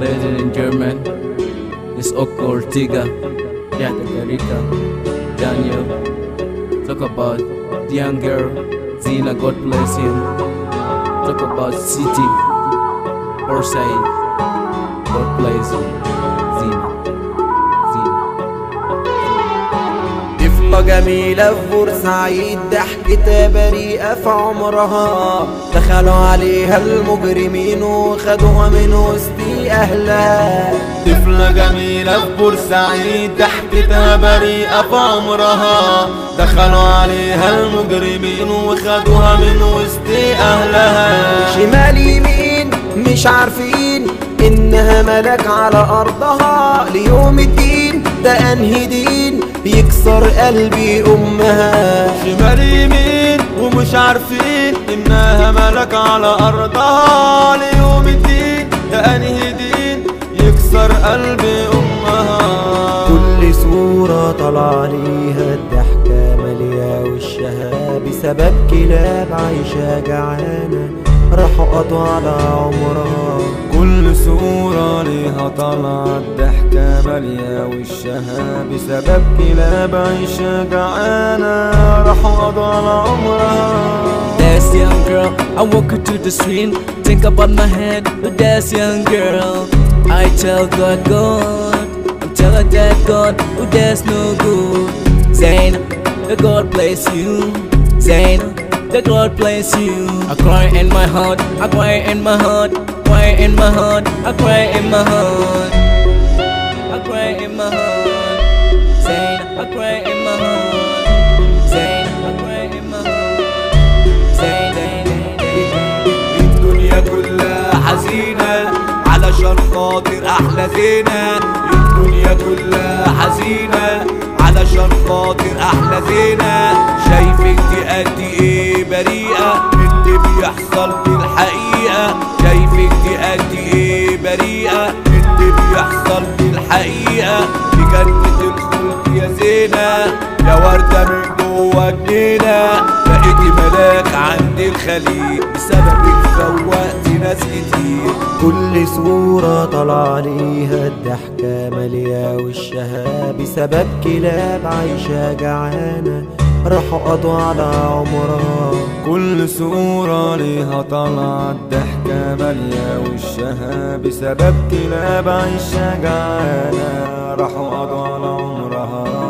Ladies and gentlemen, it's Oko Ortega, Jata Garika, Daniel. Talk about the young girl, Zina, God bless him. Talk about City, Orsay, God bless him. Zina. طفلة جميلة في بورسعيد ضحكتها بريئة في عمرها، دخلوا عليها المجرمين وخدوها من وسط أهلها. طفلة جميلة في بورسعيد ضحكتها بريئة في عمرها، دخلوا عليها المجرمين وخدوها من وسط أهلها. شمال يمين مش عارفين إنها ملك على أرضها، ليوم الدين ده أنهي دين بيكسر قلبي أمها. شمال يمين ومش عارفين إنها ملك على أرضها، ليوم الدين ده أنهي دين يكسر قلبي أمها. كل صورة طلع ليها الضحكة مالية وشها، بسبب كلاب عايشة جعانة راحوا قضوا على عمرها. كل صورة ليها طلعت ضحكة مالية وشها، بسبب كلاب عايشة جعانة راحوا قضوا على عمرها. That's young girl, I walk her to the street, think about my head, but that's young girl. I tell God, I'm telling that God, oh that's no good. Zaina, the God bless you. Zaina, the God bless you. I cry in my heart, I cry in my heart, cry in my heart, I cry in my heart, I cry in my heart. Zaina, I cry in my heart. Zaina, I cry in my heart. Zaina. الدنيا كلها حزينة علشان خاطر أحلى زينة. الدنيا كلها حزينة علشان خاطر أحلى زينة. شايفك دي قد إيه بريئة من اللي بيحصل في الحقيقة. شايفك دي قد إيه بريئة من اللي بيحصل في الحقيقة. في جنة الخلد يا زينة، يا وردة من جوا جنينة، بقيتي ملاك عند الخليج بسببك فوقتي ناس كتير. كل صورة طلع ليها الضحكة مالية وشها، بسبب كلاب عايشة جعانة راحوا قضوا على عمرها. كل صورة ليها طلعت ضحكة مالية وشها، بسبب كلاب عايشة جعانة راحوا قضوا على عمرها.